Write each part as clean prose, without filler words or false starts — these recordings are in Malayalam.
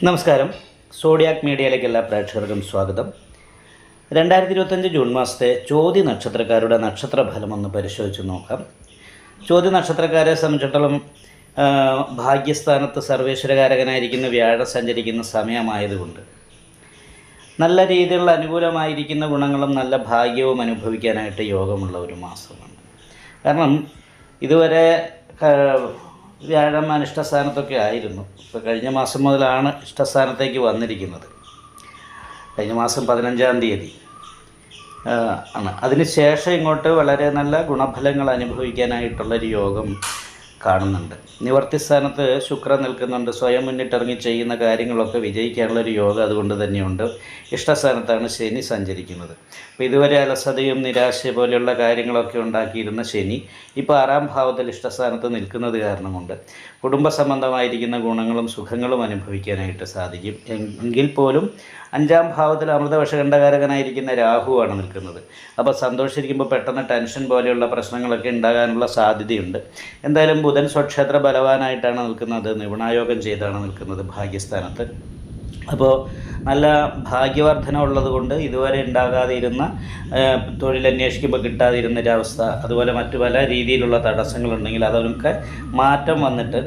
നമസ്കാരം. സോഡിയാക് മീഡിയയിലേക്ക് എല്ലാ പ്രേക്ഷകർക്കും സ്വാഗതം. 2025 ജൂൺ മാസത്തെ ചോതി നക്ഷത്രക്കാരുടെ നക്ഷത്രഫലം ഒന്ന് പരിശോധിച്ച് നോക്കാം. ചോതി നക്ഷത്രക്കാരെ സംബന്ധിച്ചിടത്തോളം ഭാഗ്യസ്ഥാനത്ത് സർവേശ്വരകാരകനായിരിക്കുന്ന വ്യാഴം സഞ്ചരിക്കുന്ന സമയമായതുകൊണ്ട് നല്ല രീതിയിലുള്ള അനുകൂലമായിരിക്കുന്ന ഗുണങ്ങളും നല്ല ഭാഗ്യവും അനുഭവിക്കാനായിട്ട് യോഗമുള്ള ഒരു മാസമാണ്. കാരണം ഇതുവരെ വ്യാഴം അനിഷ്ടസ്ഥാനത്തൊക്കെ ആയിരുന്നു. ഇപ്പോൾ കഴിഞ്ഞ മാസം മുതലാണ് ഇഷ്ടസ്ഥാനത്തേക്ക് വന്നിരിക്കുന്നത്. കഴിഞ്ഞ മാസം 15-ാം തീയതി ആണ്. അതിന് ശേഷം ഇങ്ങോട്ട് വളരെ നല്ല ഗുണഫലങ്ങൾ അനുഭവിക്കാനായിട്ടുള്ളൊരു യോഗം കാണുന്നുണ്ട്. നിവർത്തി സ്ഥാനത്ത് ശുക്രൻ നിൽക്കുന്നുണ്ട്. സ്വയം മുന്നിട്ടിറങ്ങി ചെയ്യുന്ന കാര്യങ്ങളൊക്കെ വിജയിക്കാനുള്ളൊരു യോഗം അതുകൊണ്ട് തന്നെയുണ്ട്. ഇഷ്ടസ്ഥാനത്താണ് ശനി സഞ്ചരിക്കുന്നത്. അപ്പോൾ ഇതുവരെ അലസതയും നിരാശ പോലെയുള്ള കാര്യങ്ങളൊക്കെ ഉണ്ടാക്കിയിരുന്ന ശനി ഇപ്പോൾ 6-ാം ഭാവത്തിൽ ഇഷ്ടസ്ഥാനത്ത് നിൽക്കുന്നത് കാരണം കൊണ്ട് കുടുംബ സംബന്ധമായിരിക്കുന്ന ഗുണങ്ങളും സുഖങ്ങളും അനുഭവിക്കാനായിട്ട് സാധിക്കും. എങ്കിൽ പോലും 5-ാം ഭാവത്തിൽ അമൃതവശകണ്ഠകാരകനായിരിക്കുന്ന രാഹുവാണ് നിൽക്കുന്നത്. അപ്പോൾ സന്തോഷിച്ചിരിക്കുമ്പോൾ പെട്ടെന്ന് ടെൻഷൻ പോലെയുള്ള പ്രശ്നങ്ങളൊക്കെ ഉണ്ടാകാനുള്ള സാധ്യതയുണ്ട്. എന്തായാലും ബുധൻ സ്വക്ഷേത്ര ബലവാനായിട്ടാണ് നിൽക്കുന്നത്. നിപുണായോഗം ചെയ്താണ് നിൽക്കുന്നത് ഭാഗ്യസ്ഥാനത്ത്. അപ്പോൾ നല്ല ഭാഗ്യവർദ്ധന ഉള്ളതുകൊണ്ട് ഇതുവരെ ഉണ്ടാകാതിരുന്ന തൊഴിലന്വേഷിക്കുമ്പോൾ കിട്ടാതിരുന്നൊരവസ്ഥ, അതുപോലെ മറ്റു പല രീതിയിലുള്ള തടസ്സങ്ങളുണ്ടെങ്കിൽ അതൊക്കെ മാറ്റം വന്നിട്ട്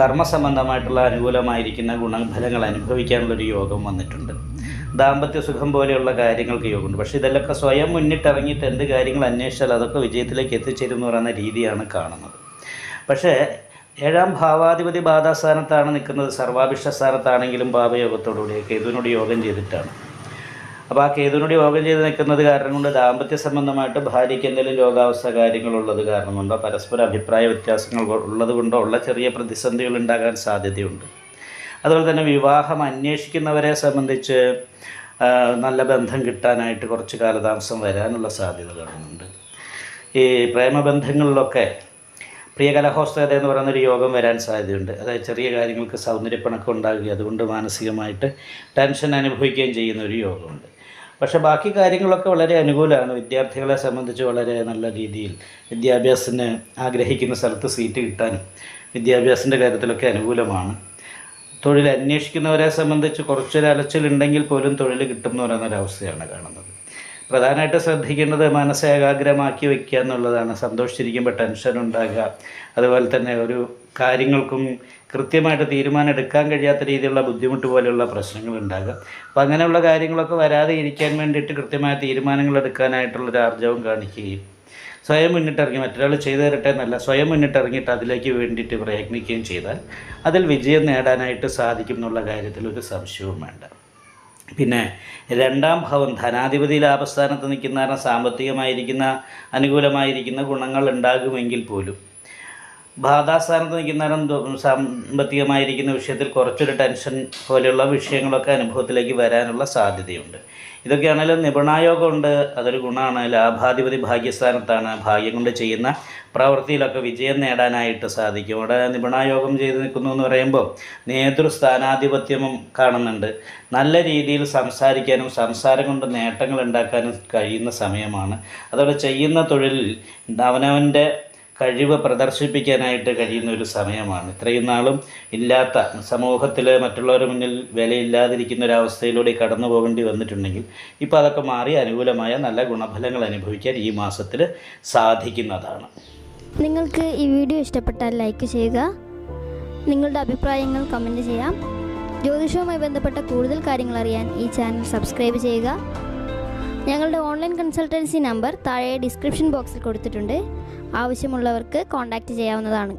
കർമ്മസംബന്ധമായിട്ടുള്ള അനുകൂലമായിരിക്കുന്ന ഗുണഫലങ്ങൾ അനുഭവിക്കാനുള്ളൊരു യോഗം വന്നിട്ടുണ്ട്. ദാമ്പത്യ സുഖം പോലെയുള്ള കാര്യങ്ങൾക്ക് യോഗമുണ്ട്. പക്ഷേ ഇതെല്ലാം സ്വയം മുന്നിട്ടിറങ്ങിയിട്ട് എന്ത് കാര്യങ്ങൾ അന്വേഷിച്ചാൽ അതൊക്കെ വിജയത്തിലേക്ക് എത്തിച്ചേരുമെന്ന് പറയുന്ന രീതിയാണ് കാണുന്നത്. പക്ഷേ 7-ാം ഭാവാധിപതി ബാധാസ്ഥാനത്താണ് നിൽക്കുന്നത്. സർവാഭിഷ്ട സ്ഥാനത്താണെങ്കിലും പാപയോഗത്തോടുകൂടി കേതുവിനോട് യോഗം ചെയ്തിട്ടാണ്. അപ്പോൾ ആ കേതുവിനോട് യോഗം ചെയ്ത് നിൽക്കുന്നത് കാരണം കൊണ്ട് ദാമ്പത്യ സംബന്ധമായിട്ട് ഭാര്യയ്ക്ക് എന്തെങ്കിലും രോഗാവസ്ഥ കാര്യങ്ങളുള്ളത് കാരണം കൊണ്ടോ പരസ്പര അഭിപ്രായ വ്യത്യാസങ്ങൾ ഉള്ളത് കൊണ്ടോ ഉള്ള ചെറിയ പ്രതിസന്ധികൾ ഉണ്ടാകാൻ സാധ്യതയുണ്ട്. അതുപോലെ തന്നെ വിവാഹം അന്വേഷിക്കുന്നവരെ സംബന്ധിച്ച് നല്ല ബന്ധം കിട്ടാനായിട്ട് കുറച്ച് കാലതാമസം വരാനുള്ള സാധ്യത കാണുന്നുണ്ട്. ഈ പ്രേമബന്ധങ്ങളിലൊക്കെ പ്രിയകലഹോസ്തകത എന്ന് പറയുന്നൊരു യോഗം വരാൻ സാധ്യതയുണ്ട്. അതായത് ചെറിയ കാര്യങ്ങൾക്ക് സൗന്ദര്യപ്പിണക്കം ഉണ്ടാകുകയും അതുകൊണ്ട് മാനസികമായിട്ട് ടെൻഷൻ അനുഭവിക്കുകയും ചെയ്യുന്ന ഒരു യോഗമുണ്ട്. പക്ഷേ ബാക്കി കാര്യങ്ങളൊക്കെ വളരെ അനുകൂലമാണ്. വിദ്യാർത്ഥികളെ സംബന്ധിച്ച് വളരെ നല്ല രീതിയിൽ വിദ്യാഭ്യാസത്തിന് ആഗ്രഹിക്കുന്ന സ്ഥലത്ത് സീറ്റ് കിട്ടാനും വിദ്യാഭ്യാസത്തിൻ്റെ കാര്യത്തിലൊക്കെ അനുകൂലമാണ്. തൊഴിൽ അന്വേഷിക്കുന്നവരെ സംബന്ധിച്ച് കുറച്ചൊരു അലച്ചിലുണ്ടെങ്കിൽ പോലും തൊഴിൽ കിട്ടും എന്ന് പറയുന്നൊരവസ്ഥയാണ് കാണുന്നത്. പ്രധാനമായിട്ട് ശ്രദ്ധിക്കേണ്ടത് മനസ്സ് ഏകാഗ്രമാക്കി വയ്ക്കുക എന്നുള്ളതാണ്. സന്തോഷിച്ചിരിക്കുമ്പോൾ ടെൻഷൻ ഉണ്ടാകുക, അതുപോലെ തന്നെ ഒരു കാര്യങ്ങൾക്കും കൃത്യമായിട്ട് തീരുമാനം എടുക്കാൻ കഴിയാത്ത രീതിയിലുള്ള ബുദ്ധിമുട്ട് പോലെയുള്ള പ്രശ്നങ്ങൾ ഉണ്ടാകുക. അപ്പോൾ അങ്ങനെയുള്ള കാര്യങ്ങളൊക്കെ വരാതെ ഇരിക്കാൻ വേണ്ടിയിട്ട് കൃത്യമായ തീരുമാനങ്ങൾ എടുക്കാനായിട്ടുള്ളൊരു ആർജവം കാണിക്കുകയും സ്വയം മുന്നിട്ടിറങ്ങി മറ്റൊരാൾ ചെയ്തു തരട്ടെ എന്നല്ല, സ്വയം മുന്നിട്ടിറങ്ങിയിട്ട് അതിലേക്ക് വേണ്ടിയിട്ട് പ്രയത്നിക്കുകയും ചെയ്താൽ അതിൽ വിജയം നേടാനായിട്ട് സാധിക്കും എന്നുള്ള കാര്യത്തിൽ ഒരു സംശയവും വേണ്ട. പിന്നെ 2-ാം ഭാവം ധനാധിപതി ലാഭസ്ഥാനത്ത് നിൽക്കുന്ന കാരണം സാമ്പത്തികമായിരിക്കുന്ന അനുകൂലമായിരിക്കുന്ന ഗുണങ്ങൾ ഉണ്ടാകുമെങ്കിൽ പോലും ബാധാസ്ഥാനത്ത് നിൽക്കുന്ന നേരം സാമ്പത്തികമായിരിക്കുന്ന വിഷയത്തിൽ കുറച്ചൊരു ടെൻഷൻ പോലെയുള്ള വിഷയങ്ങളൊക്കെ അനുഭവത്തിലേക്ക് വരാനുള്ള സാധ്യതയുണ്ട്. ഇതൊക്കെയാണെങ്കിലും നിപുണായോഗമുണ്ട്, അതൊരു ഗുണമാണ്. ലാഭാധിപതി ഭാഗ്യസ്ഥാനത്താണ്. ഭാഗ്യം കൊണ്ട് ചെയ്യുന്ന പ്രവൃത്തിയിലൊക്കെ വിജയം നേടാനായിട്ട് സാധിക്കും. അവിടെ നിപുണായോഗം ചെയ്ത് നിൽക്കുന്നു എന്ന് പറയുമ്പോൾ നേതൃസ്ഥാനാധിപത്യവും കാണുന്നുണ്ട്. നല്ല രീതിയിൽ സംസാരിക്കാനും സംസാരം കൊണ്ട് നേട്ടങ്ങൾ ഉണ്ടാക്കാനും കഴിയുന്ന സമയമാണ്. അതോടെ ചെയ്യുന്ന തൊഴിലിൽ അവനവൻ്റെ കഴിവ് പ്രദർശിപ്പിക്കാനായിട്ട് കഴിയുന്ന ഒരു സമയമാണ്. ഇത്രയും നാളും ഇല്ലാത്ത സമൂഹത്തിൽ മറ്റുള്ളവരുടെ മുന്നിൽ വിലയില്ലാതിരിക്കുന്ന ഒരവസ്ഥയിലൂടെ കടന്നു പോകേണ്ടി വന്നിട്ടുണ്ടെങ്കിൽ ഇപ്പോൾ അതൊക്കെ മാറി അനുകൂലമായ നല്ല ഗുണഫലങ്ങൾ അനുഭവിക്കാൻ ഈ മാസത്തിൽ സാധിക്കുന്നതാണ്. നിങ്ങൾക്ക് ഈ വീഡിയോ ഇഷ്ടപ്പെട്ടാൽ ലൈക്ക് ചെയ്യുക, നിങ്ങളുടെ അഭിപ്രായങ്ങൾ കമൻറ്റ് ചെയ്യാം. ജ്യോതിഷവുമായി ബന്ധപ്പെട്ട കൂടുതൽ കാര്യങ്ങൾ അറിയാൻ ഈ ചാനൽ സബ്സ്ക്രൈബ് ചെയ്യുക. ഞങ്ങളുടെ ഓൺലൈൻ കൺസൾട്ടൻസി നമ്പർ താഴെ ഡിസ്ക്രിപ്ഷൻ ബോക്സിൽ കൊടുത്തിട്ടുണ്ട്. ആവശ്യമുള്ളവർക്ക് കോൺടാക്റ്റ് ചെയ്യാവുന്നതാണ്.